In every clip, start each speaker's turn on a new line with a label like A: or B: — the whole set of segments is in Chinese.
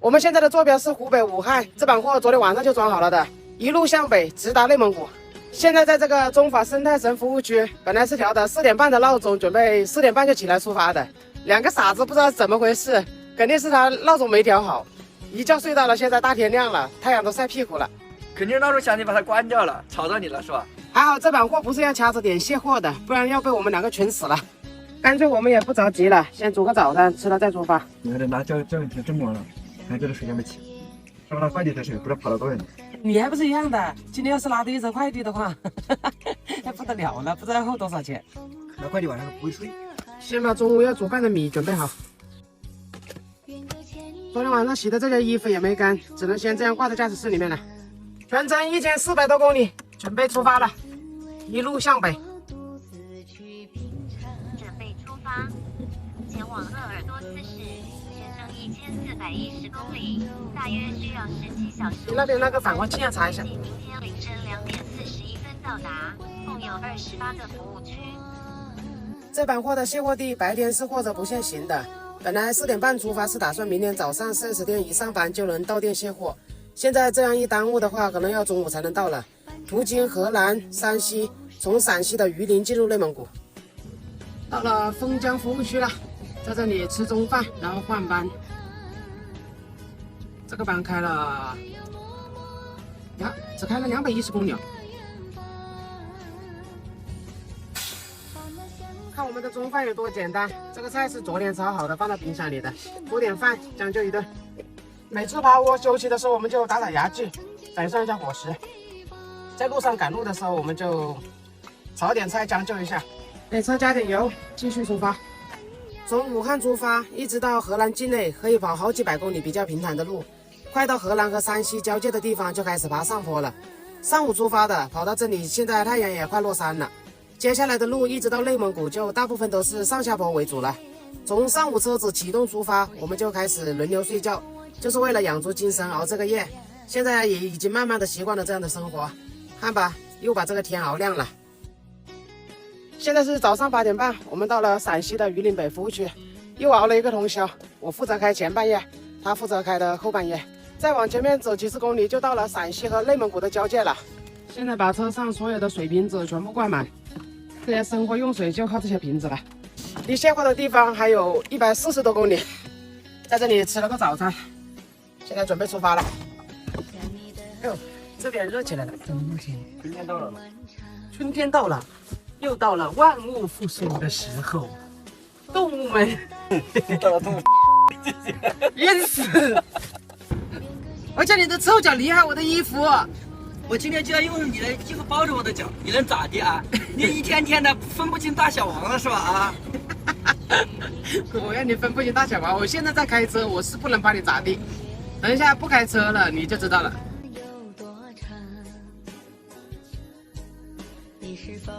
A: 我们现在的坐标是湖北武汉，这版货昨天晚上就装好了的，一路向北直达内蒙古。现在在这个中法生态城服务区，本来是调的4点半的闹钟，准备4点半就起来出发的。两个傻子不知道怎么回事，肯定是他闹钟没调好，一觉睡到了现在大天亮了，太阳都晒屁股了。
B: 肯定闹钟响你把它关掉了，吵到你了是吧？
A: 还好这版货不是要掐着点卸货的，不然要被我们2个群死了。干脆我们也不着急了，先煮个早餐，吃了再出发。
C: 你看这拿交一天这么晚了，还在这水下面骑，上了快递的时候不知道跑了多远。
A: 你还不是一样的？今天要是拿第一车快递的话，那不得了了，不知道要扣多少钱。
C: 拿快递晚上不会睡。
A: 先把中午要煮饭的米准备好。昨天晚上洗的这件衣服也没干，只能先这样挂在驾驶室里面了。全程1400多公里，准备出发了，一路向北。
D: 准备出发，前往鄂尔多斯市，全程1410公里，大约需要17小时。
A: 你那边那个反光镜要查一下。
D: 明天凌晨2点41分到达，共有28个服务区。
A: 这版货的卸货地白天是货车不限行的，本来4点半出发是打算明天早上40点一上班就能到店卸货，现在这样一耽误的话，可能要中午才能到了。途经河南、山西，从陕西的榆林进入内蒙古。到了封疆服务区了，在这里吃中饭，然后换班。这个班开了呀，只开了210公里哦。看我们的中饭有多简单，这个菜是昨天炒好的，放到冰箱里的，煮点饭将就一顿。每次趴窝休息的时候，我们就打打牙祭，改善一下伙食。在路上赶路的时候，我们就炒点菜将就一下。给车加点油，继续出发。从武汉出发，一直到河南境内，可以跑好几百公里比较平坦的路。快到河南和山西交界的地方，就开始爬上坡了。上午出发的，跑到这里，现在太阳也快落山了。接下来的路一直到内蒙古，就大部分都是上下坡为主了。从上午车子启动出发，我们就开始轮流睡觉，就是为了养足精神熬这个夜。现在也已经慢慢的习惯了这样的生活。看吧，又把这个天熬亮了。现在是早上8点半，我们到了陕西的榆林北服务区，又熬了一个通宵。我负责开前半夜，他负责开的后半夜。再往前面走几十公里，就到了陕西和内蒙古的交界了。现在把车上所有的水瓶子全部灌满，这些生活用水就靠这些瓶子了。离卸货的地方还有140多公里，在这里吃了个早餐，现在准备出发了。哟，这边热起来了，真热情。
C: 春天到了，
A: 春天到了，又到了万物复苏的时候，动物们
C: 到了动物
A: 淹死！而且你的臭脚厉害我的衣服，
B: 我今天就要用你的衣服包着我的脚，你能咋的啊？你一天天的分不清大小王了是吧？啊！
A: 我让你分不清大小王，我现在在开车，我是不能把你咋地。等一下不开车了，你就知道了。
E: 你是否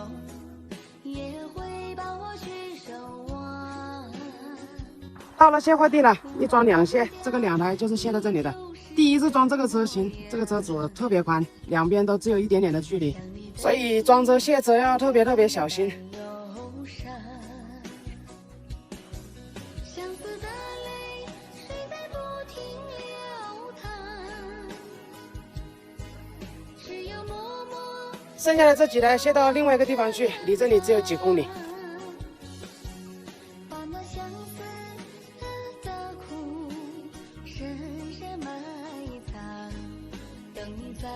E: 也会把我去守望？
A: 到了卸货地了，一装2卸，这个2台就是卸到这里的。第一次装这个车型，这个车子特别宽，两边都只有一点点的距离，所以装车卸车要特别小心。
E: 相思的泪水在不停流淌，只有默默
A: 剩下的这几台卸到另外一个地方去，离这里只有几公里。
E: 把那相思的苦深深埋藏，等你在